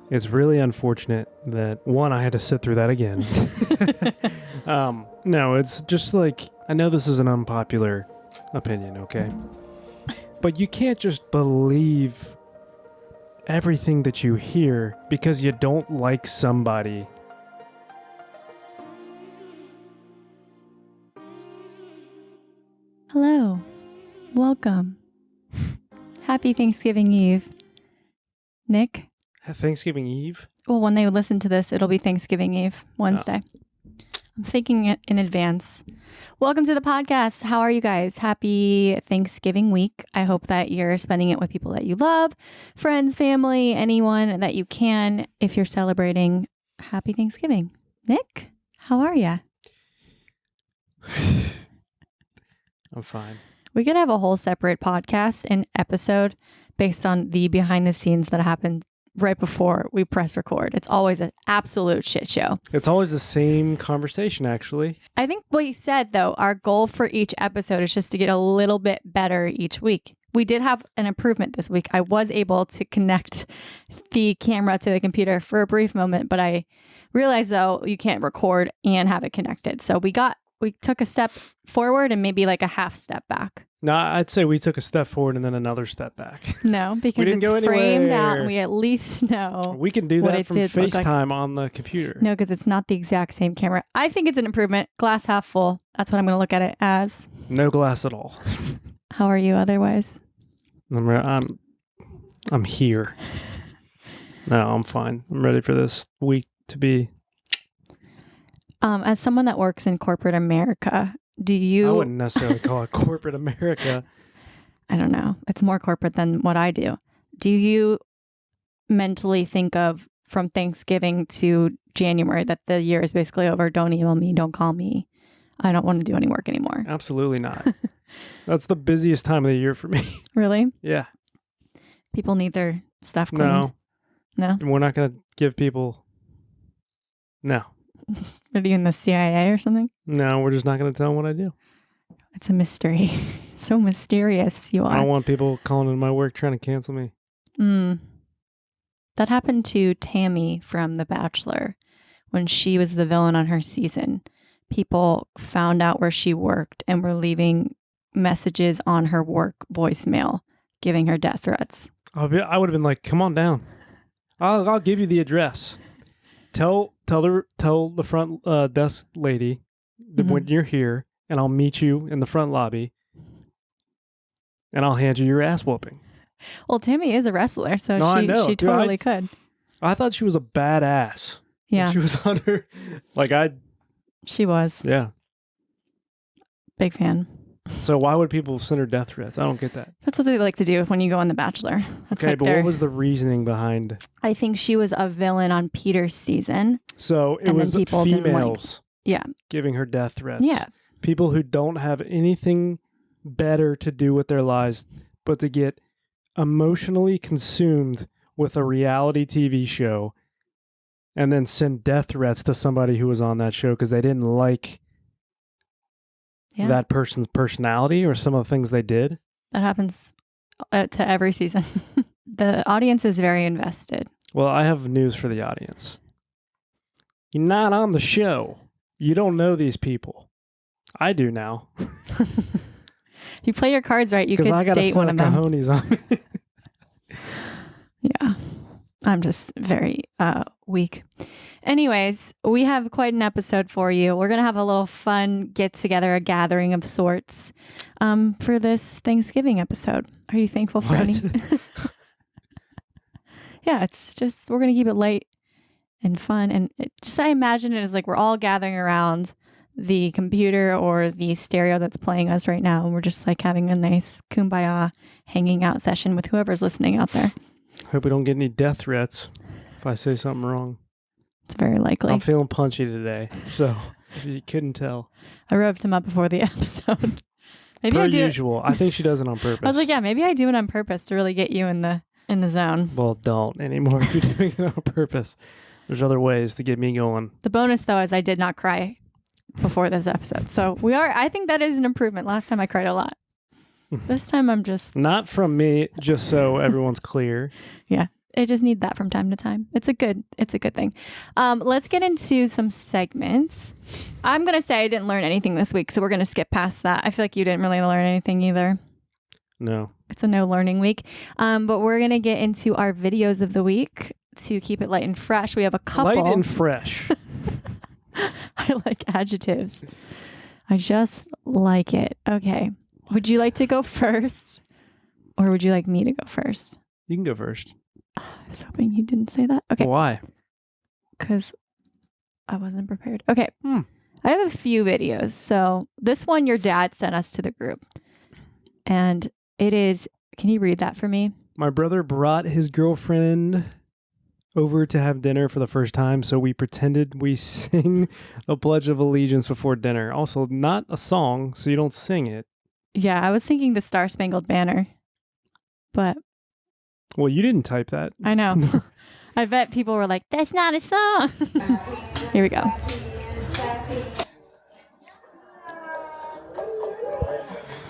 It's really unfortunate that, one, I had to sit through that again. No, it's just like, I know this is an unpopular opinion, okay? But you can't just believe everything that you hear because you don't like somebody. Hello. Welcome. Happy Thanksgiving Eve. Nick? Thanksgiving Eve? Well, when they listen to this, it'll be Thanksgiving Eve, Wednesday. I'm thinking it in advance. Welcome to the podcast. How are you guys? Happy Thanksgiving week. I hope that you're spending it with people that you love, friends, family, anyone that you can. If you're celebrating, happy Thanksgiving. Nick, how are you? I'm fine. We could have a whole separate podcast and episode based on the behind the scenes that happened right before we press record. It's always an absolute shit show. It's always the same conversation, actually. I think what you said, though, our goal for each episode is just to get a little bit better each week. We did have an improvement this week. I was able to connect the camera to the computer for a brief moment, but I realized, though, you can't record and have it connected. So we took a step forward and maybe like a half step back. No, I'd say we took a step forward and then another step back. No, because it's framed out and we at least know. We can do that from FaceTime on the computer. No, because it's not the exact same camera. I think it's an improvement. Glass half full. That's what I'm going to look at it as. No glass at all. How are you otherwise? I'm here. No, I'm fine. I'm ready for this week to be. As someone that works in corporate America, I wouldn't necessarily call it corporate America. I don't know. It's more corporate than what I do. Do you mentally think of from Thanksgiving to January that the year is basically over? Don't email me. Don't call me. I don't want to do any work anymore. Absolutely not. That's the busiest time of the year for me. Really? Yeah. People need their stuff cleaned. No? We're not going to give people... No. Are you in the CIA or something? No, we're just not going to tell them what I do. It's a mystery. So mysterious you are. I don't want people calling into my work trying to cancel me. That happened to Tammy from The Bachelor when she was the villain on her season. People found out where she worked and were leaving messages on her work voicemail, giving her death threats. I would have been like, come on down. I'll give you the address. Tell the front desk lady that when you're here, and I'll meet you in the front lobby, and I'll hand you your ass whooping. Well, Tammy is a wrestler, so she totally could. I thought she was a badass. Yeah, she was on her. She was. Yeah. Big fan. So why would people send her death threats? I don't get that. That's what they like to do when you go on The Bachelor. That's okay, but what was the reasoning behind? I think she was a villain on Peter's season. So it was females giving her death threats. Yeah. People who don't have anything better to do with their lives but to get emotionally consumed with a reality TV show and then send death threats to somebody who was on that show because they didn't like that person's personality or some of the things they did. That happens to every season. The audience is very invested. Well, I have news for the audience. You're not on the show. You don't know these people. I do now. You play your cards right, you could date one of them. Cojones on me. Yeah. I'm just very weak. Anyways, we have quite an episode for you. We're going to have a little fun get-together, a gathering of sorts for this Thanksgiving episode. Are you thankful for any? Yeah, it's just, we're going to keep it light and fun. And I imagine it as like we're all gathering around the computer or the stereo that's playing us right now. And we're just like having a nice kumbaya hanging out session with whoever's listening out there. Hope we don't get any death threats if I say something wrong. It's very likely. I'm feeling punchy today, so if you couldn't tell. I roved him up before the episode. Maybe Per usual. I think she does it on purpose. I was like, yeah, maybe I do it on purpose to really get you in the zone. Well, don't anymore if you're doing it on purpose. There's other ways to get me going. The bonus, though, is I did not cry before this episode. So I think that is an improvement. Last time I cried a lot. This time I'm just... Not from me, just so everyone's clear. Yeah. just need that from time to time. It's a good thing. Let's get into some segments. I'm going to say I didn't learn anything this week, so we're going to skip past that. I feel like you didn't really learn anything either. No. It's a no learning week. But we're going to get into our videos of the week to keep it light and fresh. We have a couple. Light and fresh. I like adjectives. I just like it. Okay. Would you like to go first? Or would you like me to go first? You can go first. I was hoping you didn't say that. Okay. Why? Because I wasn't prepared. Okay. I have a few videos. So this one your dad sent us to the group. And it is, can you read that for me? My brother brought his girlfriend over to have dinner for the first time, so we pretended we sing the Pledge of Allegiance before dinner. Also, not a song, so you don't sing it. Yeah, I was thinking the Star Spangled Banner. But well, you didn't type that. I know. I bet people were like, that's not a song. Here we go.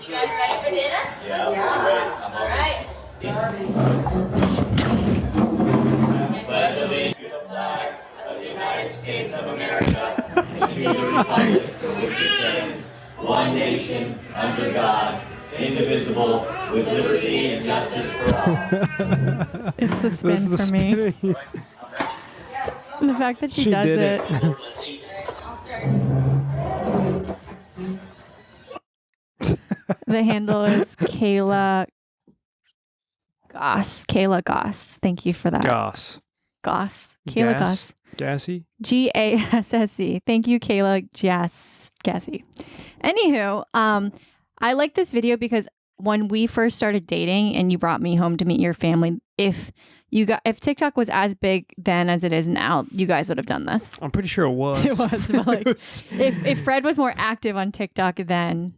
You guys ready for dinner? Yeah, I'm ready. All right. Pledge allegiance to the flag of the United States of America and to the republic for which it stands, one nation, under God, indivisible, with liberty and justice for all. It's the spin for me. The fact that she does did it. The handle is Kayla Goss. Kayla Goss. Thank you for that. Goss. Kayla Goss. Gassy? Gasse. Thank you, Kayla Gassy. Anywho, I like this video because when we first started dating and you brought me home to meet your family, if TikTok was as big then as it is now, you guys would have done this. I'm pretty sure it was. It was. But like, if Fred was more active on TikTok then.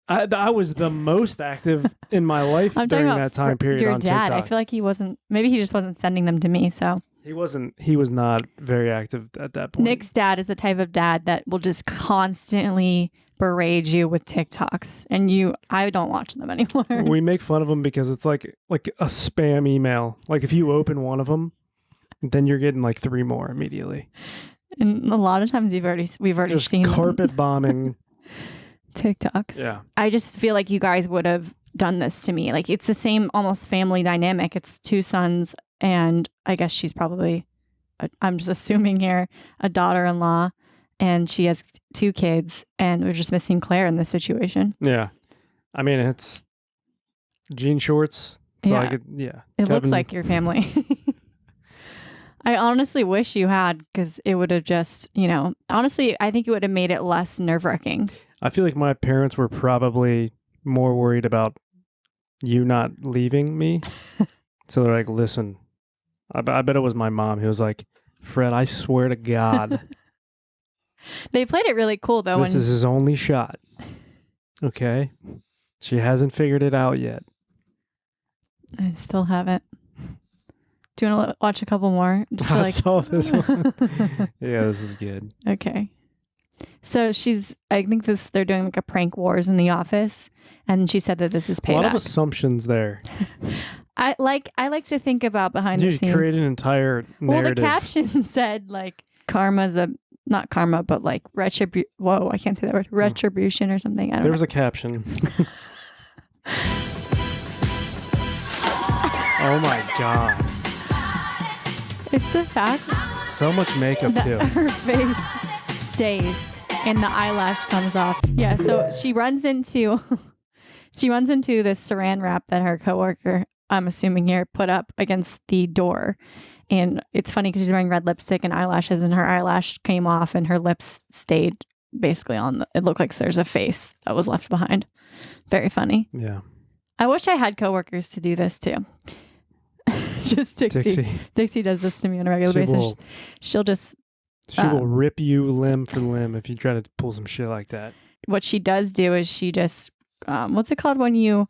I was the most active in my life during that time period your on dad. TikTok. I feel like he wasn't. Maybe he just wasn't sending them to me. So he wasn't. He was not very active at that point. Nick's dad is the type of dad that will just constantly berate you with TikToks, and I don't watch them anymore. We make fun of them because it's like a spam email. Like if you open one of them, then you're getting like 3 more immediately. And a lot of times we've already just seen carpet them. bombing. TikToks. Yeah. I just feel like you guys would have done this to me. Like it's the same almost family dynamic. It's 2 sons and I guess she's probably, I'm just assuming here, a daughter-in-law, and she has 2 kids, and we're just missing Claire in this situation. Yeah. I mean, it's jean shorts. So yeah. It looks like your family. I honestly wish you had, because it would have just, honestly, I think it would have made it less nerve-wracking. I feel like my parents were probably more worried about you not leaving me. So they're like, listen, I bet it was my mom who was like, Fred, I swear to God. They played it really cool, though. This is his only shot. Okay? She hasn't figured it out yet. I still haven't. Do you want to watch a couple more? Just I saw this one. Yeah, this is good. Okay. So I think they're doing like a prank wars in the office, and she said that this is payback. A lot of assumptions there. I like to think about behind the scenes. You create an entire narrative. Well, the caption said like karma's not karma, but like retribution. Whoa, I can't say that word. Retribution or something. I don't know. There was a caption. Oh my God. It's the fact so much makeup that too. Her face stays and the eyelash comes off. Yeah, so she runs into this saran wrap that her coworker, I'm assuming here, put up against the door. And it's funny because she's wearing red lipstick and eyelashes, and her eyelash came off and her lips stayed basically it looked like there's a face that was left behind. Very funny. Yeah. I wish I had coworkers to do this too. Just Dixie. Dixie does this to me on a regular basis. She will rip you limb for limb if you try to pull some shit like that. What she does do is she just, what's it called when you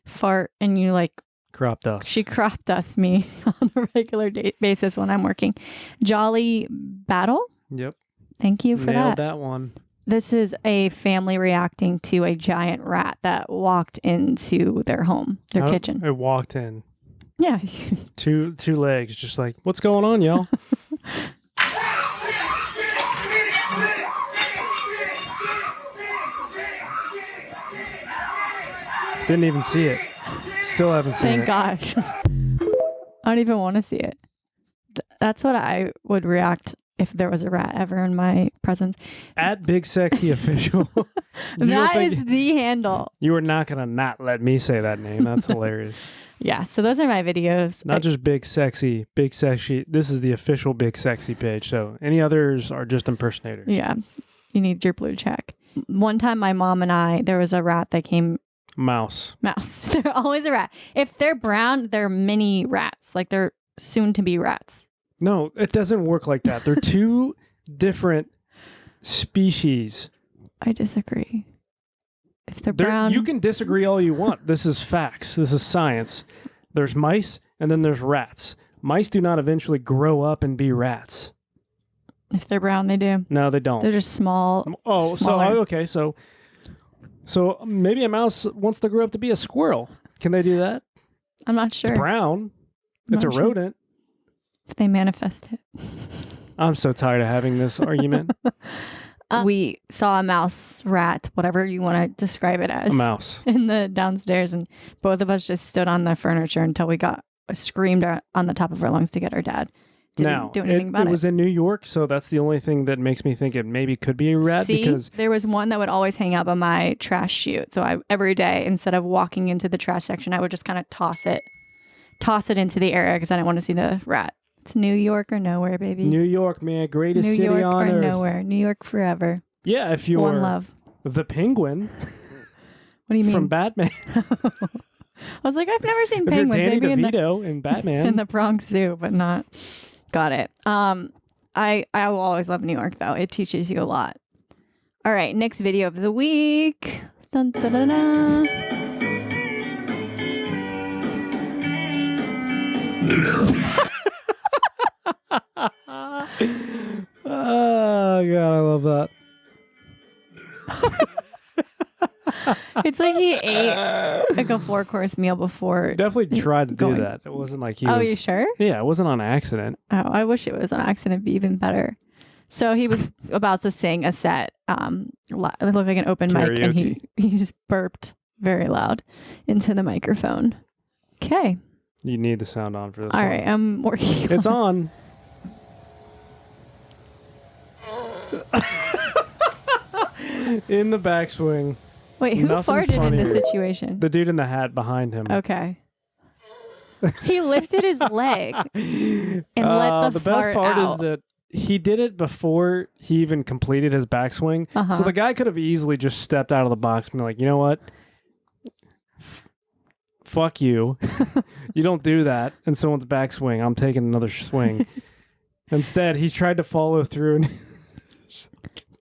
fart and you like crop dust? She crop dusts me on a regular basis when I'm working. Jolly Battle? Yep. Thank you for Nailed that one. This is a family reacting to a giant rat that walked into their home, their kitchen. It walked in. Yeah. Two legs, just like, what's going on, y'all? Didn't even see it. Still haven't seen it. Thank God. I don't even want to see it. That's what I would react if there was a rat ever in my presence. At Big Sexy Official. That is the handle. You are not going to not let me say that name. That's hilarious. Yeah, so those are my videos. Not just Big Sexy. This is the official Big Sexy page. So any others are just impersonators. Yeah, you need your blue check. One time my mom and I, there was a rat that came. Mouse. They're always a rat. If they're brown, they're mini rats. Like they're soon to be rats. No, it doesn't work like that. They're two different species. I disagree. If they're brown. You can disagree all you want. This is facts. This is science. There's mice and then there's rats. Mice do not eventually grow up and be rats. If they're brown, they do. No, they don't. They're just small. Oh, smaller. okay. So maybe a mouse wants to grow up to be a squirrel. Can they do that? I'm not sure. It's brown. It's a rodent. If they manifest it. I'm so tired of having this argument. We saw a mouse, rat, whatever you want to describe it as. A mouse. In the downstairs, and both of us just stood on the furniture until we got screamed on the top of our lungs to get our dad. Didn't do anything about it. It was in New York, so that's the only thing that makes me think it maybe could be a rat. See, because there was one that would always hang up on my trash chute. So every day, instead of walking into the trash section, I would just kind of toss it into the area because I didn't want to see the rat. It's New York or nowhere, baby. New York, man, greatest city on earth. New York or nowhere. New York forever. Yeah, if you're One love. The Penguin. What do you mean? From Batman. I was like, I've never seen if penguins. You're Danny Maybe DeVito in Batman. in the Bronx Zoo, but not. Got it. I will always love New York though. It teaches you a lot. All right, next video of the week. Dun, dun, dun, dun. Oh God, I love that. It's like he ate like a 4-course meal before. Definitely tried to going. do that. It wasn't like he Oh, was. you sure? Yeah, it wasn't on accident. Oh, I wish it was an accident. It'd be even better. So he was about to sing a set. It looked like an open mic, and he just burped very loud into the microphone. Okay. You need the sound on for this. All right, I'm working. It's on. In the backswing. Wait, who Nothing farted in this funnier. situation? The dude in the hat behind him. Okay. He lifted his leg and let the best fart part out. is that he did it before he even completed his backswing. Uh-huh. So the guy could have easily just stepped out of the box and been like, you know what? Fuck you. You don't do that. And someone's backswing. I'm taking another swing. Instead, he tried to follow through. And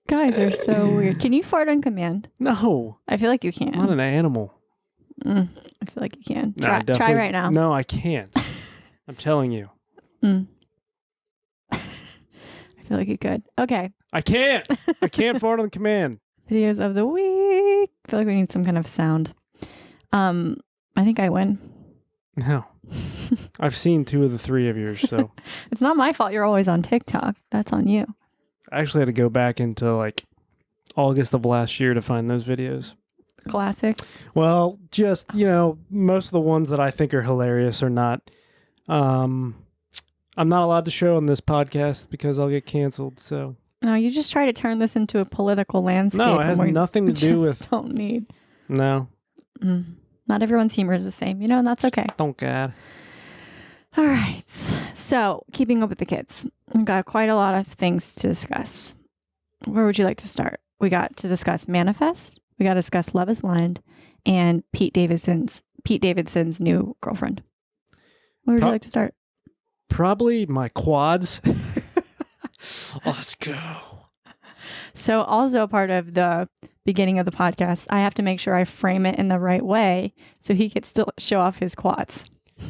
Guys are so weird. Can you fart on command? no. I feel like you can. I'm not an animal. I feel like you can. No, Try right now. No, I can't. I'm telling you. I feel like you could. Okay. I can't. I can't fart on command. Videos of the week. I feel like we need some kind of sound. I think I win. No. I've seen 2 of the 3 of yours, so. It's not my fault you're always on TikTok. That's on you. I actually had to go back into like August of last year to find those videos. Classics. Well, just, most of the ones that I think are hilarious are not. I'm not allowed to show on this podcast because I'll get canceled, so. No, you just try to turn this into a political landscape. No, it has nothing to do with. Don't need. No. Not everyone's humor is the same, and that's okay. Don't God. All right. So, keeping up with the kids. We've got quite a lot of things to discuss. Where would you like to start? We got to discuss Manifest. We got to discuss Love is Blind and Pete Davidson's new girlfriend. Where would you like to start? Probably my quads. Let's go. So also part of the beginning of the podcast, I have to make sure I frame it in the right way so he could still show off his quads.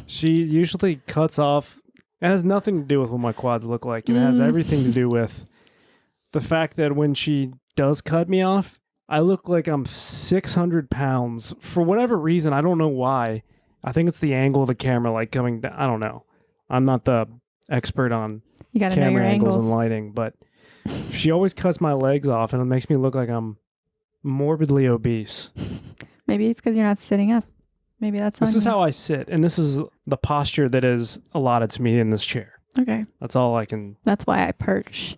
She usually cuts off. It has nothing to do with what my quads look like. It has everything to do with the fact that when she does cut me off, I look like I'm 600 pounds. For whatever reason, I don't know why. I think it's the angle of the camera, like coming down. I don't know. I'm not the expert on You got to know your camera angles angles. and lighting, but she always cuts my legs off, and it makes me look like I'm morbidly obese. Maybe it's because you're not sitting up. Maybe that's on This is you. how I sit, and this is the posture that is allotted to me in this chair. Okay. That's all I can. That's why I perch.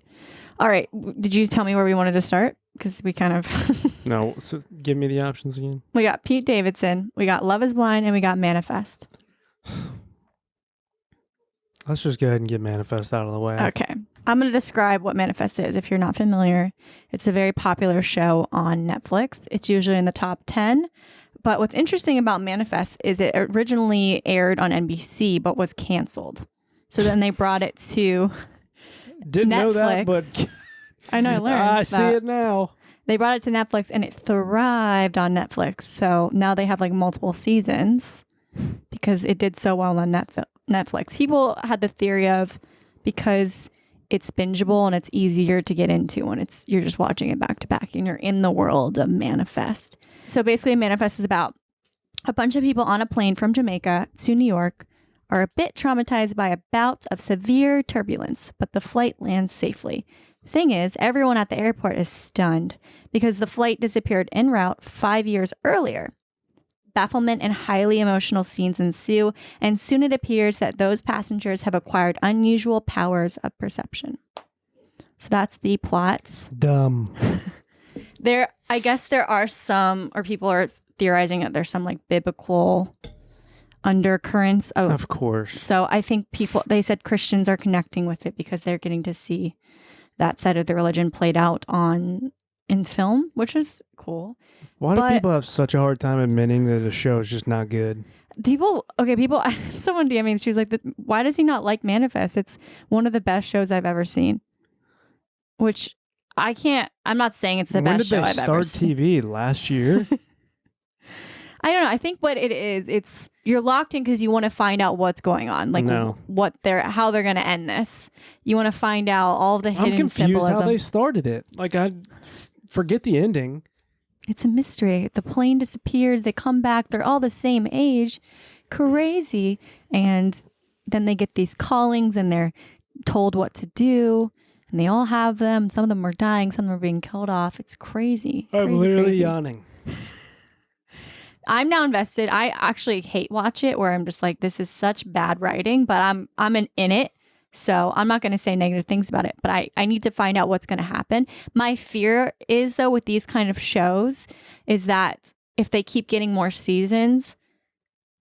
All right. Did you tell me where we wanted to start? Because we kind of... No, so give me the options again. We got Pete Davidson, we got Love is Blind, and we got Manifest. Let's just go ahead and get Manifest out of the way. Okay. I'm going to describe what Manifest is. If you're not familiar, it's a very popular show on Netflix. It's usually in the top 10. But what's interesting about Manifest is it originally aired on NBC, but was canceled. So then they brought it to Didn't know that, Netflix. but I know, I learned I see that. it now. They brought it to Netflix and it thrived on Netflix. So now they have like multiple seasons because it did so well on Netflix. People had the theory of because it's bingeable and it's easier to get into when you're just watching it back to back and you're in the world of Manifest. So basically Manifest is about a bunch of people on a plane from Jamaica to New York are a bit traumatized by a bout of severe turbulence, but the flight lands safely. Thing is, everyone at the airport is stunned because the flight disappeared en route 5 years earlier. Bafflement and highly emotional scenes ensue, and soon it appears that those passengers have acquired unusual powers of perception. So that's the plot. Dumb. I guess there are some, or people are theorizing that there's some like biblical undercurrents Of course. So I think they said Christians are connecting with it because they're getting to see that side of the religion played out in film, which is cool. Why do people have such a hard time admitting that a show is just not good? Someone DM'd me and she was like, why does he not like Manifest? It's one of the best shows I've ever seen. Which I'm not saying it's the best show I've ever seen. When did they start TV? Last year? I don't know. I think what it is, it's you're locked in because you want to find out what's going on, like how they're going to end this. You want to find out all the hidden I'm confused symbolism. how they started it. Like I forget the ending. It's a mystery. The plane disappears. They come back. They're all the same age. Crazy. And then they get these callings and they're told what to do. And they all have them. Some of them are dying. Some of them are being killed off. It's crazy. I'm literally crazy. yawning. I'm now invested. I actually hate watch it where I'm just like, this is such bad writing, but I'm in it. So I'm not going to say negative things about it, but I need to find out what's going to happen. My fear is though, with these kind of shows is that if they keep getting more seasons,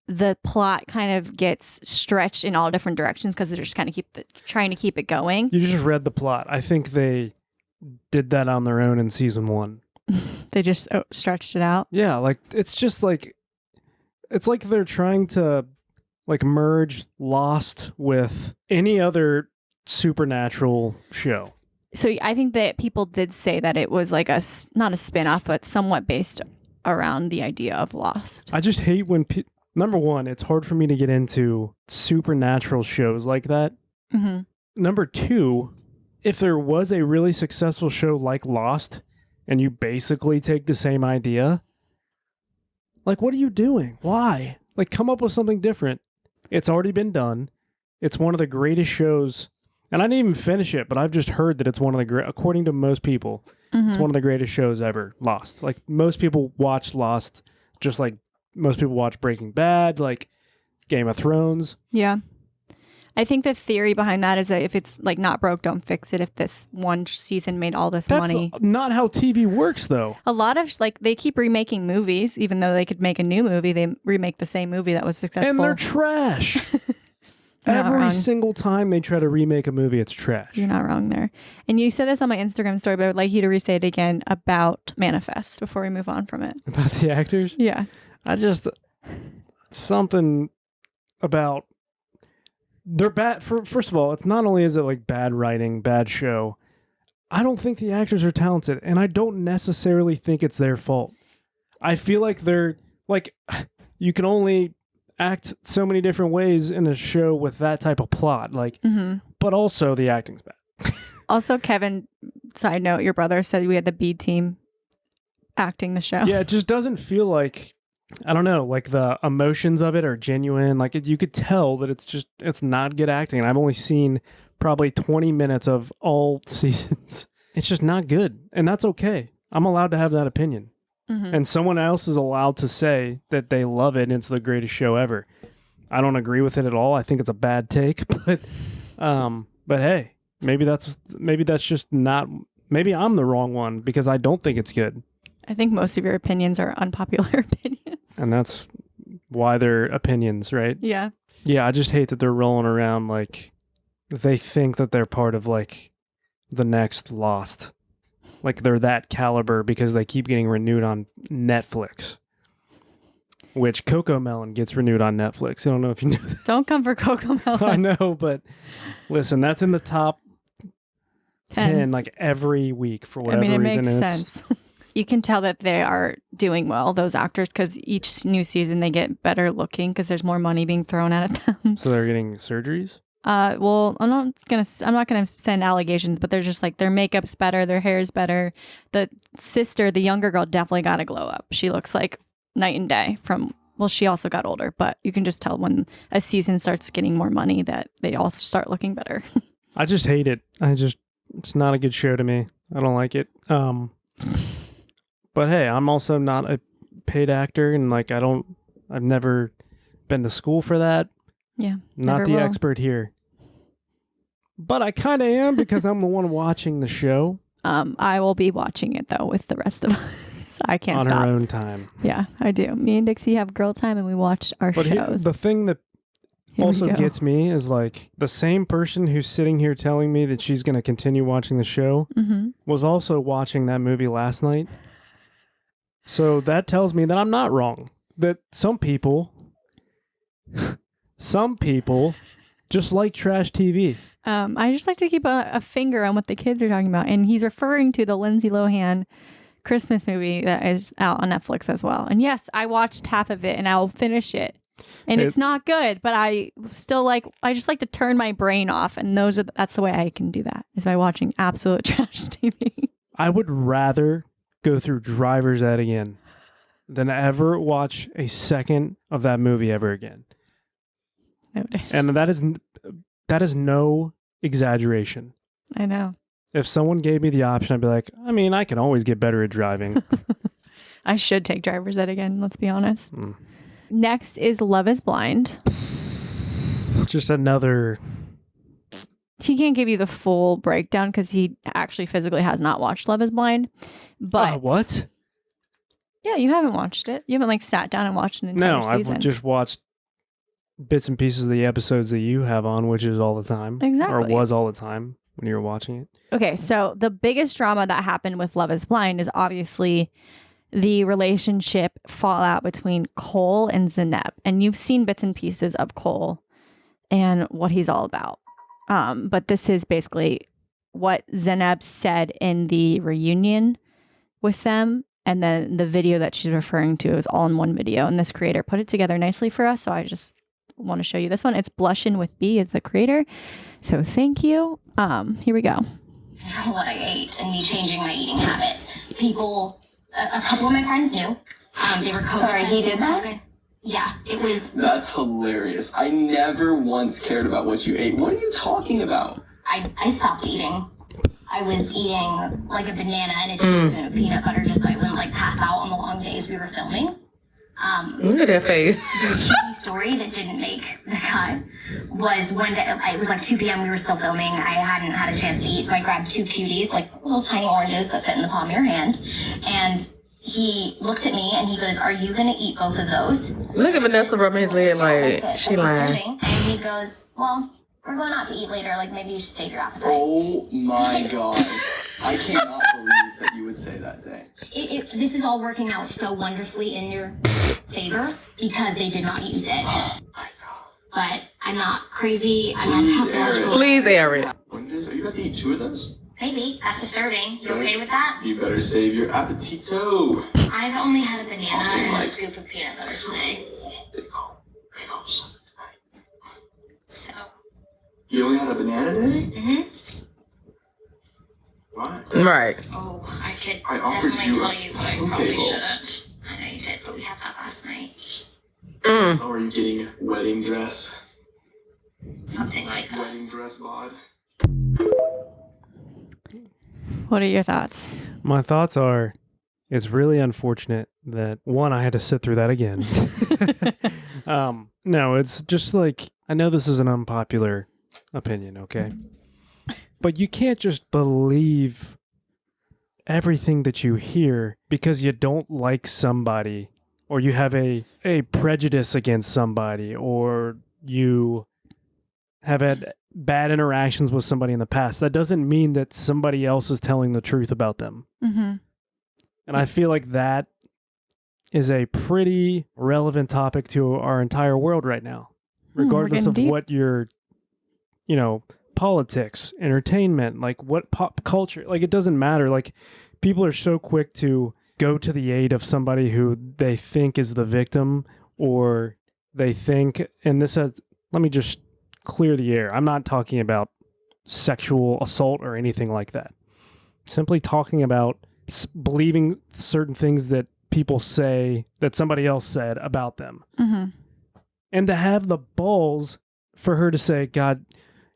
the plot kind of gets stretched in all different directions because they're just kind of trying to keep it going. You just read the plot. I think they did that on their own in season 1. They just stretched it out. Yeah, like it's just like it's like they're trying to like merge Lost with any other supernatural show. So I think that people did say that it was like not a spin-off, but somewhat based around the idea of Lost. I just hate when number one, it's hard for me to get into supernatural shows like that. Mm-hmm. Number two, if there was a really successful show like Lost and you basically take the same idea, like, what are you doing? Why? Like, come up with something different. It's already been done. It's one of the greatest shows. And I didn't even finish it, but I've just heard that it's one of the according to most people, it's one of the greatest shows ever, Lost. Like, most people watch Lost just like most people watch Breaking Bad, like Game of Thrones. Yeah. I think the theory behind that is that if it's like not broke, don't fix it. If this one season made all this money. That's not how TV works, though. A lot of they keep remaking movies, even though they could make a new movie, they remake the same movie that was successful. And they're trash. Every single time they try to remake a movie, it's trash. You're not wrong there. And you said this on my Instagram story, but I would like you to restate it again about Manifest before we move on from it. About the actors? Yeah. Something about they're bad. First of all, it's not only is it like bad writing, bad show, I don't think the actors are talented, and I don't necessarily think it's their fault. I feel like they're like, you can only act so many different ways in a show with that type of plot, like, but also the acting's bad. Also, Kevin, side note, your brother said we had the B team acting the show. Yeah, it just doesn't feel like I don't know, like the emotions of it are genuine. Like you could tell that it's not good acting. And I've only seen probably 20 minutes of all seasons. It's just not good. And that's okay. I'm allowed to have that opinion. Mm-hmm. And someone else is allowed to say that they love it and it's the greatest show ever. I don't agree with it at all. I think it's a bad take, but hey, maybe that's just not, maybe I'm the wrong one because I don't think it's good. I think most of your opinions are unpopular opinions. And that's why they're opinions, right? Yeah. Yeah, I just hate that they're rolling around like they think that they're part of like the next Lost. Like they're that caliber because they keep getting renewed on Netflix. Which Coco Melon gets renewed on Netflix. I don't know if you knew that. Don't come for Coco Melon. I know, but listen, that's in the top 10 like every week for whatever reason. It makes sense. You can tell that they are doing well, those actors, because each new season they get better looking because there's more money being thrown at them. So they're getting surgeries? Well, I'm not gonna send allegations, but they're just like their makeup's better, their hair's better. The sister, the younger girl, definitely got a glow up. She looks like night and day she also got older, but you can just tell when a season starts getting more money that they all start looking better. I just hate it. It's not a good show to me. I don't like it. But hey, I'm also not a paid actor and like I've never been to school for that. Yeah. Not the expert here. But I kind of am because I'm the one watching the show. I will be watching it though with the rest of us. I can't stop. On our own time. Yeah, I do. Me and Dixie have girl time and we watch our shows. The thing that also gets me is like the same person who's sitting here telling me that she's going to continue watching the show was also watching that movie last night. So that tells me that I'm not wrong. That some people just like trash TV. I just like to keep a finger on what the kids are talking about. And he's referring to the Lindsay Lohan Christmas movie that is out on Netflix as well. And yes, I watched half of it and I'll finish it. And it's not good, but I just like to turn my brain off. And that's the way I can do that, is by watching absolute trash TV. I would rather go through Driver's Ed again than ever watch a second of that movie ever again. And that is no exaggeration. I know. If someone gave me the option, I'd be like, I can always get better at driving. I should take Driver's Ed again, let's be honest. Next is Love is Blind. Just another... He can't give you the full breakdown because he actually physically has not watched Love is Blind. But what? Yeah, you haven't watched it. You haven't sat down and watched an entire season. I've just watched bits and pieces of the episodes that you have on, which is all the time. Exactly. Or was all the time when you were watching it. Okay, so the biggest drama that happened with Love is Blind is obviously the relationship fallout between Cole and Zeneb. And you've seen bits and pieces of Cole and what he's all about. But this is basically what Zeneb said in the reunion with them. And then the video that she's referring to is all in one video. And this creator put it together nicely for us. So I just want to show you this one. It's Blushin' with B is the creator. So thank you. Here we go. From what I ate and me changing my eating habits. People, a couple of my friends knew. They were COVID. Sorry, he did that? Yeah, it was... That's hilarious. I never once cared about what you ate. What are you talking about? I stopped eating. I was eating like a banana and a teaspoon of peanut butter just so I wouldn't like pass out on the long days we were filming. Look at that face. The cutie story that didn't make the cut was one day, it was like 2 p.m. We were still filming. I hadn't had a chance to eat, so I grabbed 2 cuties, like little tiny oranges that fit in the palm of your hand. And he looked at me and he goes, "Are you going to eat both of those?" Look at Vanessa rubbing his leg like she lying. And he goes, "Well, we're going out to eat later. Like maybe you should save your appetite." Oh my God. I cannot believe that you would say that, Zay. This is all working out so wonderfully in your favor because they did not use it. But I'm not crazy. I'm not pathological. Please, Eric. Are you about to eat 2 of those? Maybe. That's a serving. You okay with that? You better save your appetito. I've only had a banana and a scoop of peanut butter today. So. You only had a banana today? Mm-hmm. What? Right. Oh, I could I offered definitely you tell you, but I probably shouldn't. I know I did, but we had that last night. Oh, are you getting wedding dress? Something like that. Wedding dress bod? What are your thoughts? My thoughts are, it's really unfortunate that, one, I had to sit through that again. No, it's just like, I know this is an unpopular opinion, okay? But you can't just believe everything that you hear because you don't like somebody, or you have a prejudice against somebody, or you have had bad interactions with somebody in the past. That doesn't mean that somebody else is telling the truth about them. Mm-hmm. And I feel like that is a pretty relevant topic to our entire world right now, regardless of what your, politics, entertainment, like what pop culture, like it doesn't matter. Like people are so quick to go to the aid of somebody who they think is the victim, or they think, and this has, let me just clear the air. I'm not talking about sexual assault or anything like that. Simply talking about believing certain things that people say that somebody else said about them. Mm-hmm. And to have the balls for her to say, God,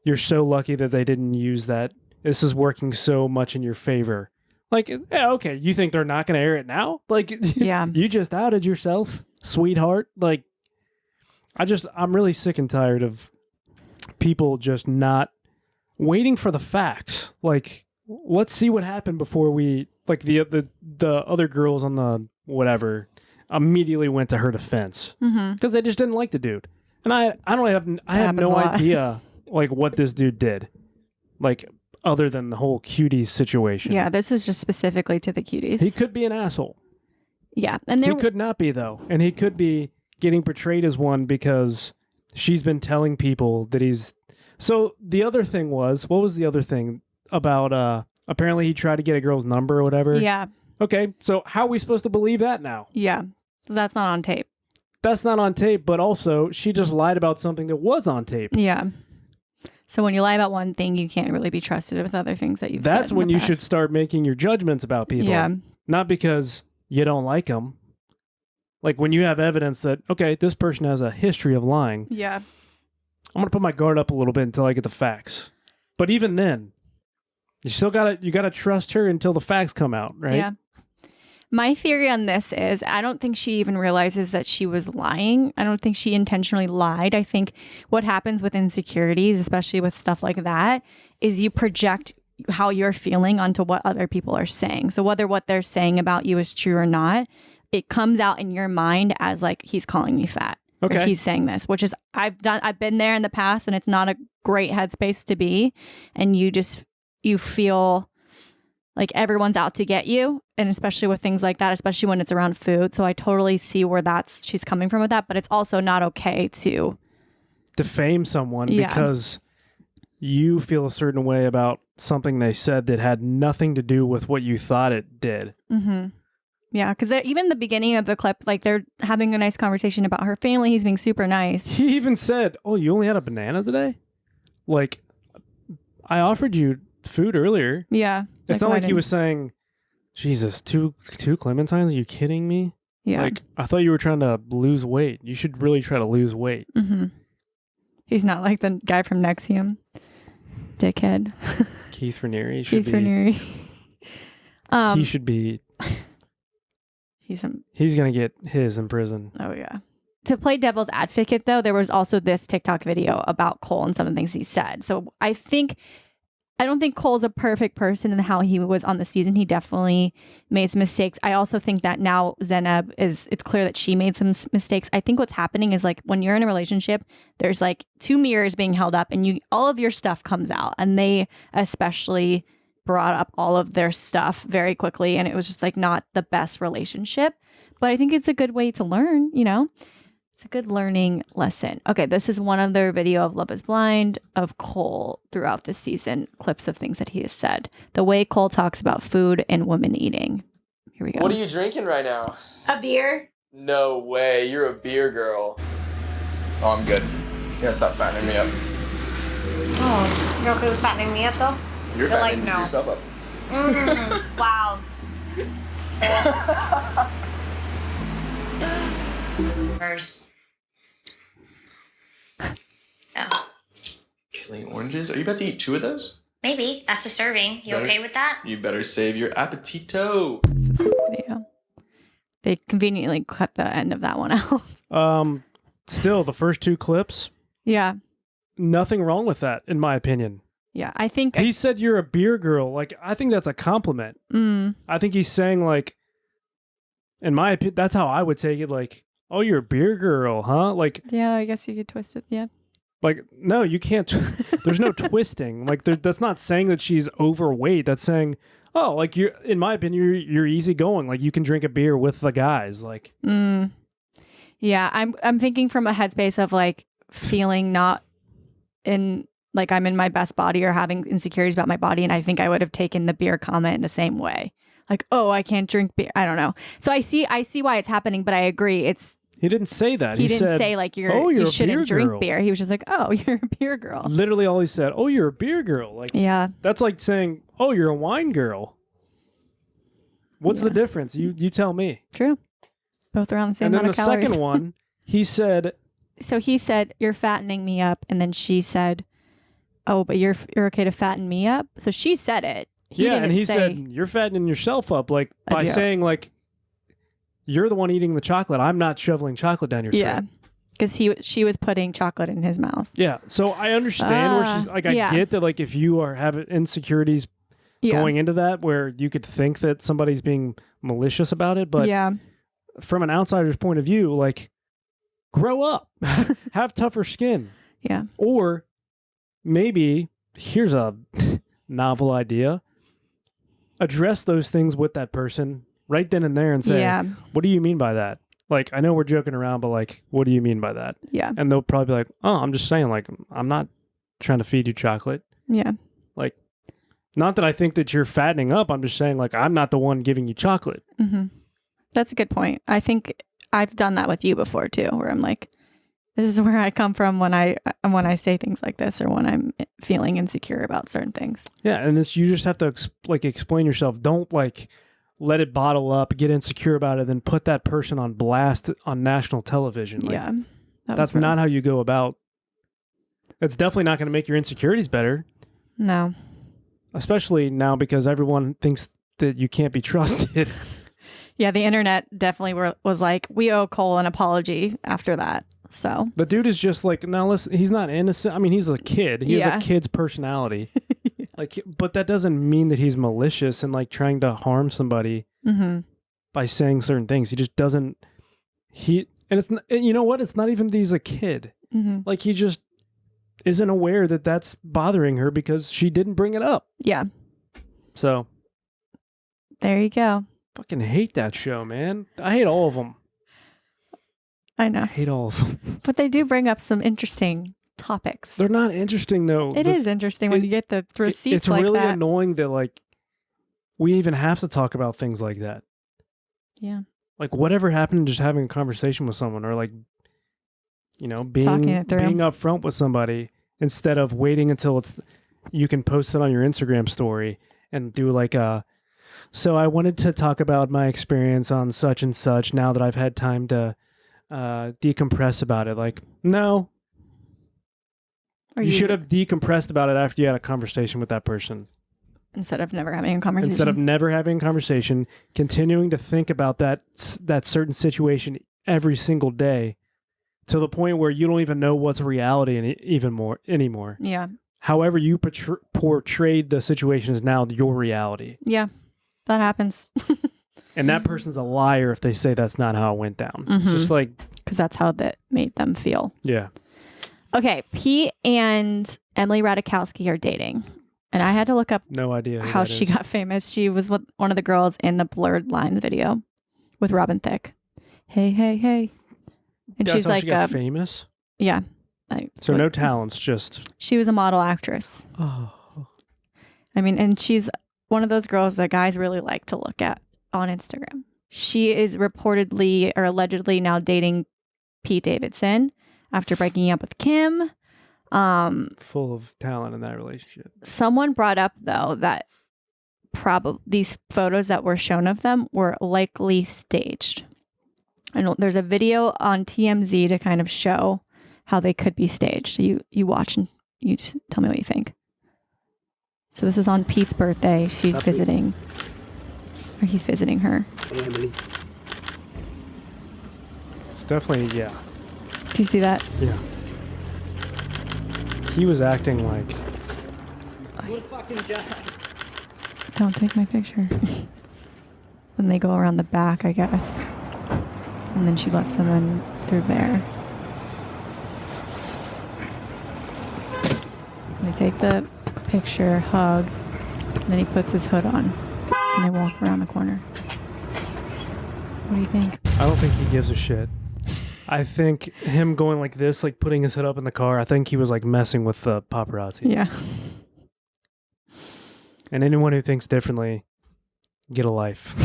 you're so lucky that they didn't use that. This is working so much in your favor. Like, yeah, okay, you think they're not going to air it now? Like, yeah. You just outed yourself, sweetheart. Like, I'm really sick and tired of people just not waiting for the facts. Like, let's see what happened before we, like, the other girls on the whatever immediately went to her defense because they just didn't like the dude. And I have no idea like what this dude did, like other than the whole cuties situation. Yeah, this is just specifically to the cuties. He could be an asshole. Yeah, and he could not be though, and he could be getting portrayed as one because she's been telling people that he's. So the other thing was, what was the other thing about? Apparently he tried to get a girl's number or whatever. Yeah. Okay, so how are we supposed to believe that now? Yeah, that's not on tape. That's not on tape, but also she just lied about something that was on tape. Yeah. So when you lie about one thing, you can't really be trusted with other things that you've said. That's when you should start making your judgments about people. Yeah. Not because you don't like them. Like when you have evidence that, okay, this person has a history of lying. Yeah. I'm going to put my guard up a little bit until I get the facts. But even then, you still gotta trust her until the facts come out, right? Yeah. My theory on this is I don't think she even realizes that she was lying. I don't think she intentionally lied. I think what happens with insecurities, especially with stuff like that, is you project how you're feeling onto what other people are saying. So whether what they're saying about you is true or not, it comes out in your mind as like, he's calling me fat. Okay. Or he's saying this, which is I've been there in the past, and it's not a great headspace to be. And you feel like everyone's out to get you, and especially with things like that, especially when it's around food. So I totally see where she's coming from with that, but it's also not okay to defame someone because you feel a certain way about something they said that had nothing to do with what you thought it did. Mm-hmm. Yeah, because even the beginning of the clip, like they're having a nice conversation about her family. He's being super nice. He even said, "Oh, you only had a banana today? Like, I offered you food earlier." Yeah. It's not like he was saying, Jesus, two clementines? Are you kidding me? Yeah. Like, I thought you were trying to lose weight. You should really try to lose weight. Mm-hmm. He's not like the guy from Nexium. Dickhead. Keith Raniere. He should be... He's going to get his in prison. Oh, yeah. To play devil's advocate, though, there was also this TikTok video about Cole and some of the things he said. So I don't think Cole's a perfect person in how he was on the season. He definitely made some mistakes. I also think that now Zeneb it's clear that she made some mistakes. I think what's happening is like when you're in a relationship, there's like two mirrors being held up and all of your stuff comes out. And they especially brought up all of their stuff very quickly. And it was just like not the best relationship. But I think it's a good way to learn, It's a good learning lesson. Okay, this is one other video of Love is Blind of Cole throughout this season, clips of things that he has said. The way Cole talks about food and women eating. Here we go. What are you drinking right now? A beer. No way, you're a beer girl. Oh, I'm good. You gotta stop fattening me up. Oh, you're okay with fattening me up though? You're fattening yourself up. Wow. First. Killing oranges? Are you about to eat 2 of those? Maybe. That's a serving. You okay with that? You better save your appetito. This is a video. They conveniently cut the end of that one out. Still, the first 2 clips, Yeah. nothing wrong with that, in my opinion. Yeah. I think He said you're a beer girl. Like, I think that's a compliment. I think he's saying, like, in my opinion, that's how I would take it. Like, oh, you're a beer girl, huh? Like, yeah, I guess you could twist it. Yeah. like, no, you can't. There's no twisting. Like, that's not saying that she's overweight. That's saying, oh, like, you're, in my opinion, you're easygoing. Like, you can drink a beer with the guys. Like, Yeah, I'm thinking from a headspace of like feeling not in like I'm in my best body or having insecurities about my body, and I think I would have taken the beer comment in the same way. Like, oh, I can't drink beer. I don't know. So I see why it's happening, but I agree. he didn't say that. He didn't said, say like you a shouldn't beer drink girl. beer. He was just like, oh, you're a beer girl. Literally, all he said, oh, you're a beer girl. Like, Yeah. that's like saying, oh, you're a wine girl. What's the difference? You tell me. True. Both are on the same And then amount the of calories. second one, he said, So he said, you're fattening me up. And then she said, oh, but you're okay to fatten me up. So she said it. and he said, you're fattening yourself up, like, by saying, like, you're the one eating the chocolate. I'm not shoveling chocolate down your throat. Yeah. Because she was putting chocolate in his mouth. Yeah. So I understand where she's, like, I get that, like, if you are having insecurities going into that, where you could think that somebody's being malicious about it. But from an outsider's point of view, like, grow up, have tougher skin. Yeah. Or maybe, here's a novel idea, address those things with that person right then and there and say, what do you mean by that? Like, I know we're joking around, but, like, what do you mean by that? Yeah. And they'll probably be like, oh, I'm just saying, like, I'm not trying to feed you chocolate. Yeah. Like, not that I think that you're fattening up. I'm just saying, like, I'm not the one giving you chocolate. Mm-hmm. That's a good point. I think I've done that with you before too, where I'm like, this is where I come from when I say things like this, or when I'm feeling insecure about certain things. Yeah, and you just have to explain yourself. Don't, like, let it bottle up, get insecure about it, then put that person on blast on national television. Like, Yeah, that's not how you go about. It's definitely not going to make your insecurities better. No. Especially now, because everyone thinks that you can't be trusted. Yeah, the internet definitely was like, we owe Cole an apology after that. So the dude is just like, now listen, he's not innocent. I mean, he's a kid. He has a kid's personality. Like, but that doesn't mean that he's malicious and, like, trying to harm somebody by saying certain things. He just doesn't. And you know what? It's not even that he's a kid. Like, he just isn't aware that that's bothering her because she didn't bring it up. Yeah. So there you go. Fucking hate that show, man. I hate all of them. I know. I hate all of them. But they do bring up some interesting topics. They're not interesting, though. It is interesting when you get the receipts it's like really that. annoying that, like, we even have to talk about things like that. Yeah. Like, whatever happened to just having a conversation with someone, or, like, you know, being upfront with somebody instead of waiting until you can post it on your Instagram story and do, like, so I wanted to talk about my experience on such and such now that I've had time to decompress about it. Like, no. You should have decompressed about it after you had a conversation with that person. Instead of never having a conversation. Instead of never having a conversation, continuing to think about that certain situation every single day to the point where you don't even know what's reality anymore. Yeah. However you portrayed the situation is now your reality. Yeah, that happens. And that person's a liar if they say that's not how it went down. It's just like... Because that's how that made them feel. Yeah. Okay, Pete and Emily Ratajkowski are dating. And I had to look up no idea how she got famous. She was one of the girls in the Blurred Lines video with Robin Thicke. Hey, hey, hey. And That's she's how like she got famous? Yeah. So no talents, just... She was a model actress. Oh. I mean, and she's one of those girls that guys really like to look at on Instagram. She is reportedly or allegedly now dating Pete Davidson after breaking up with Kim. Full of talent in that relationship. Someone brought up, though, that these photos that were shown of them were likely staged. I know there's a video on TMZ to kind of show how they could be staged. So you watch and you just tell me what you think. So this is on Pete's birthday. She's visiting, or he's visiting her. It's definitely, yeah. Did you see that? Yeah. He was acting like... Don't take my picture. Then they go around the back, I guess. And then she lets them in through there. They take the picture, hug, and then he puts his hood on. And they walk around the corner. What do you think? I don't think he gives a shit. I think him going like this, like putting his hood up in the car, I think he was like messing with the paparazzi. Yeah. And anyone who thinks differently, get a life.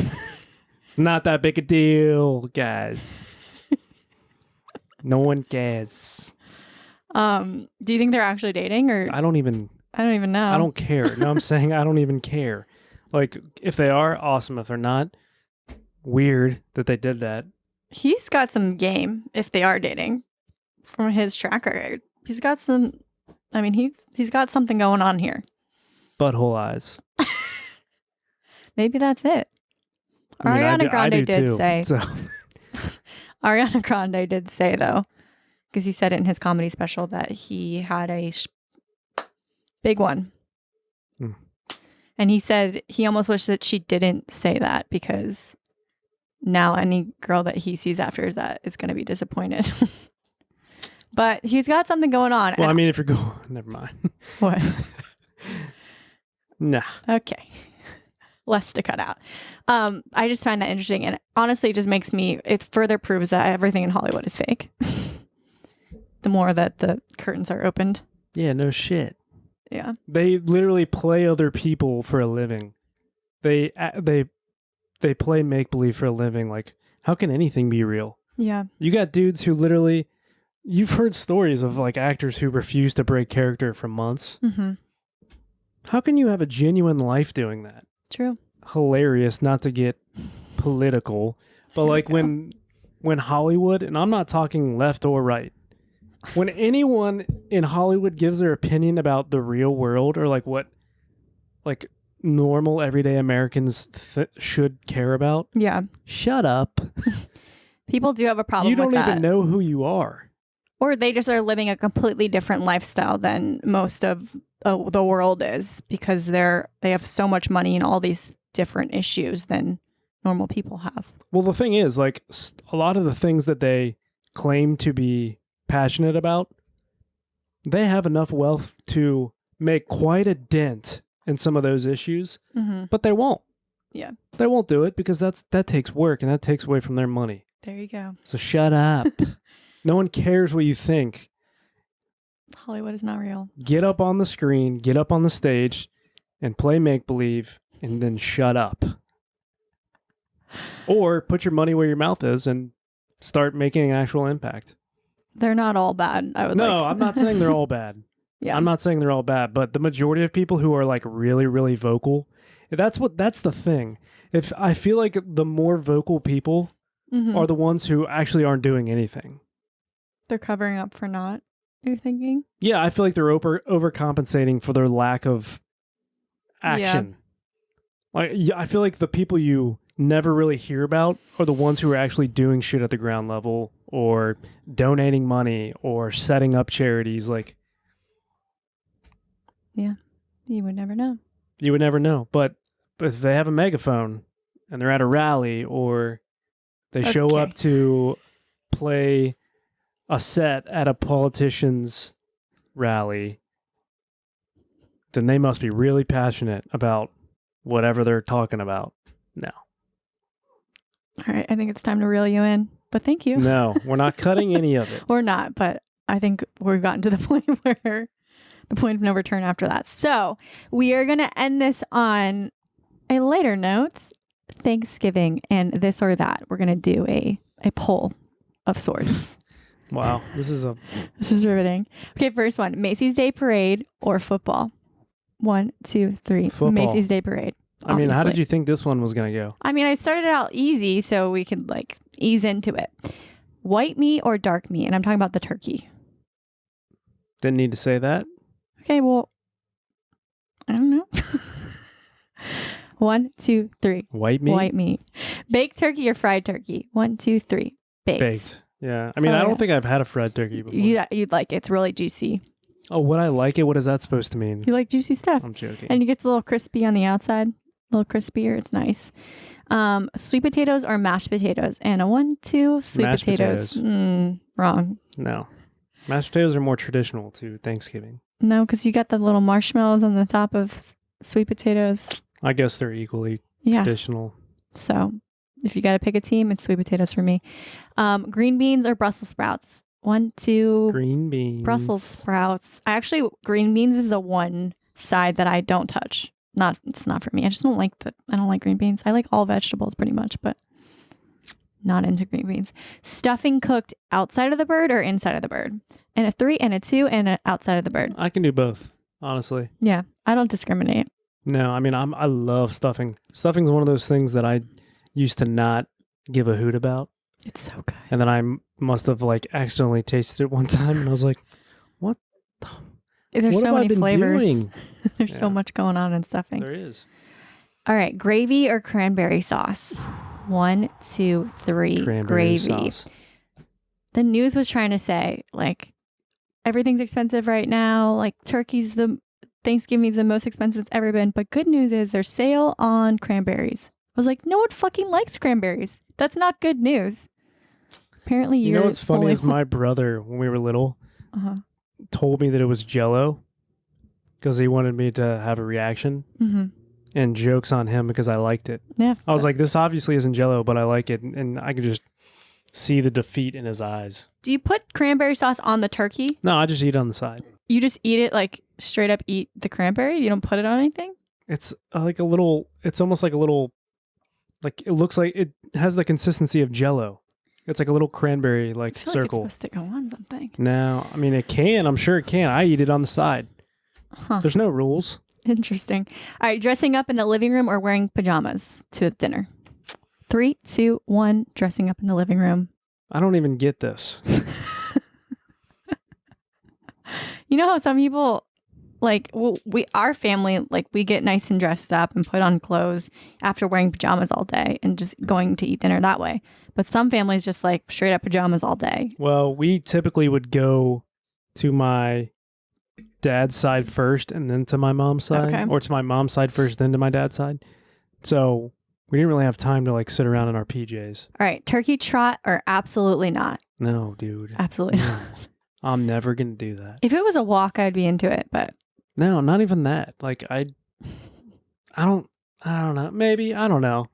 It's not that big a deal, guys. No one cares. Do you think they're actually dating, or I don't even know. I don't care. No, I'm saying I don't even care. Like, if they are, awesome. If they're not, weird that they did that. He's got some game if they are dating from his track record. He's got some, I mean, he's got something going on here. Butthole eyes. Maybe that's it. I mean, Ariana Grande did too, say. So. Ariana Grande did say, though, because he said it in his comedy special that he had a big one. And he said he almost wished that she didn't say that, because now any girl that he sees after that is going to be disappointed. But he's got something going on. Well, I mean, if you're going... Never mind. What? Nah. Okay. Less to cut out. I just find that interesting. And honestly, it just makes me... It further proves that everything in Hollywood is fake. The more that the curtains are opened. Yeah, no shit. Yeah. They literally play other people for a living. They play make-believe for a living. Like, how can anything be real? Yeah. You got dudes who literally... You've heard stories of, like, actors who refuse to break character for months. Mm-hmm. How can you have a genuine life doing that? True. Hilarious, not to get political, but like when Hollywood, and I'm not talking left or right, when anyone in Hollywood gives their opinion about the real world, or like what like normal everyday Americans should care about, yeah, shut up. People do have a problem with that. You don't even that. know who you are. Or they just are living a completely different lifestyle than most of the world is, because they have so much money and all these different issues than normal people have. Well, the thing is, like, a lot of the things that they claim to be passionate about, they have enough wealth to make quite a dent in some of those issues, but they won't. Yeah. They won't do it because that takes work, and that takes away from their money. There you go. So shut up. No one cares what you think. Hollywood is not real. Get up on the screen, get up on the stage, and play make-believe, and then shut up. Or put your money where your mouth is and start making an actual impact. They're not all bad, I would No, like to. I'm not saying they're all bad. Yeah. I'm not saying they're all bad, but the majority of people who are like really, really vocal, that's the thing. If I feel like the more vocal people are the ones who actually aren't doing anything. They're covering up for not, you're thinking? Yeah, I feel like they're overcompensating for their lack of action. Yeah. Like, I feel like the people you never really hear about are the ones who are actually doing shit at the ground level, or donating money, or setting up charities. Like, yeah, you would never know. You would never know. But if they have a megaphone and they're at a rally, or they show up to play a set at a politician's rally, then they must be really passionate about whatever they're talking about. No. All right, I think it's time to reel you in, but thank you. No, we're not cutting any of it. We're not, but I think we've gotten to the point where the point of no return after that. So we are going to end this on a lighter note, Thanksgiving and this or that. We're going to do a poll of sorts. Wow, this is riveting. Okay, first one, Macy's Day Parade or football? 1, 2, 3. Football. Macy's Day Parade. I mean, how obviously. did you think this one was going to go? I mean, I started out easy so we could like ease into it. White meat or dark meat? And I'm talking about the turkey. Didn't need to say that. Okay, well, I don't know. 1, 2, 3. White meat? White meat. Baked turkey or fried turkey? 1, 2, 3. Baked. Baked. Yeah. I mean, I don't think I've had a fried turkey before. You'd like it. It's really juicy. Oh, would I like it? What is that supposed to mean? You like juicy stuff. I'm joking. And it gets a little crispy on the outside. A little crispier. It's nice. Sweet potatoes or mashed potatoes? And a 1, 2, sweet Mashed potatoes. Wrong. No. Mashed potatoes are more traditional to Thanksgiving. No, because you got the little marshmallows on the top of sweet potatoes. I guess they're equally Yeah. traditional. So if you got to pick a team, it's sweet potatoes for me. Green beans or Brussels sprouts? 1, 2. Green beans. Brussels sprouts. Green beans is the one side that I don't touch. It's not for me. I just don't like I don't like green beans. I like all vegetables pretty much, but not into green beans. Stuffing cooked outside of the bird or inside of the bird? And a 3 and a 2 and a outside of the bird. I can do both, honestly. Yeah, I don't discriminate. No, I mean, I love stuffing. Stuffing is one of those things that I used to not give a hoot about. It's so good. And then I must have like accidentally tasted it one time and I was like, what? There's what so have I many been flavors. doing? There's so much going on in stuffing. There is. All right, gravy or cranberry sauce? 1, 2, 3. Cranberry gravy. sauce. The news was trying to say like everything's expensive right now. Like Thanksgiving's the most expensive it's ever been. But good news is there's sale on cranberries. I was like, no one fucking likes cranberries. That's not good news. Apparently You know what's funny is my brother, when we were little, told me that it was Jell-O because he wanted me to have a reaction. Mm-hmm. And jokes on him because I liked it. Yeah. I was like, this obviously isn't Jell-O, but I like it. And I could just see the defeat in his eyes. Do you put cranberry sauce on the turkey? No, I just eat it on the side. You just eat it like straight up eat the cranberry? You don't put it on anything? It's like it's almost like a little, like it looks like it has the consistency of Jell-O. It's like a little cranberry like I feel circle. like it's supposed to go on something. No, I mean it can. I'm sure it can. I eat it on the side. Huh. There's no rules. Interesting. All right, dressing up in the living room or wearing pajamas to dinner? 3, 2, 1, dressing up in the living room. I don't even get this. You know how some people, like, our family, like, we get nice and dressed up and put on clothes after wearing pajamas all day and just going to eat dinner that way. But some families just like straight up pajamas all day. Well, we typically would go to my dad's side first and then to my mom's side, Okay. or to my mom's side first, then to my dad's side. So we didn't really have time to like sit around in our PJs. All right, turkey trot or absolutely not? No, dude. Absolutely No. not. I'm never going to do that. If it was a walk, I'd be into it, but No, not even that. Like I don't know. Maybe, I don't know.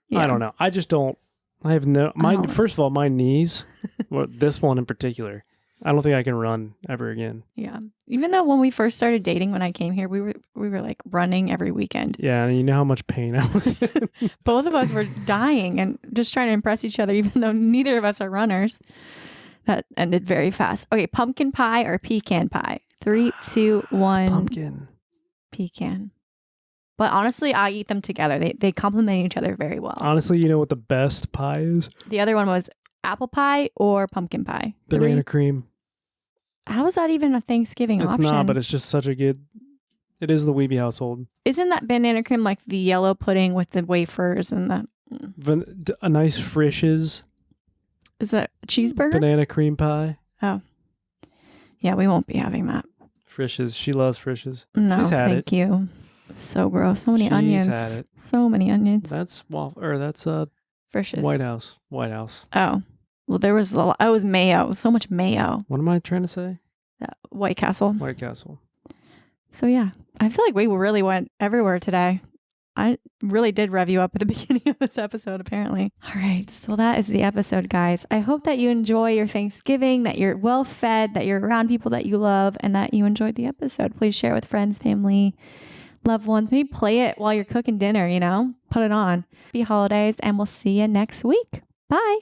yeah. I don't know. I just don't. I have no. First of all, my knees. Well, this one in particular. I don't think I can run ever again. Yeah. Even though when we first started dating, when I came here, we were like running every weekend. Yeah, and you know how much pain I was in. Both of us were dying and just trying to impress each other, even though neither of us are runners. That ended very fast. Okay, pumpkin pie or pecan pie? 3, 2, 1. Pumpkin. Pecan. But honestly, I eat them together. They complement each other very well. Honestly, you know what the best pie is? The other one was apple pie or pumpkin pie. Banana 3. cream. How is that even a Thanksgiving It's option? not, but it's just such a good. It is the Weeby household. Isn't that banana cream like the yellow pudding with the wafers and the... A nice Frisch's Is that a cheeseburger? banana cream pie. Oh. Yeah, we won't be having that. Frisch's. She loves Frisch's. No, She's had thank you. So gross. So many She's onions. had it. So many onions. That's Frisch's. White House. White House. Oh. Well, there was it was mayo. So much mayo. What am I trying to say? White Castle. White Castle. So yeah, I feel like we really went everywhere today. I really did rev you up at the beginning of this episode, apparently. All right. So that is the episode, guys. I hope that you enjoy your Thanksgiving, that you're well fed, that you're around people that you love, and that you enjoyed the episode. Please share it with friends, family, loved ones. Maybe play it while you're cooking dinner, put it on. Happy holidays, and we'll see you next week. Bye.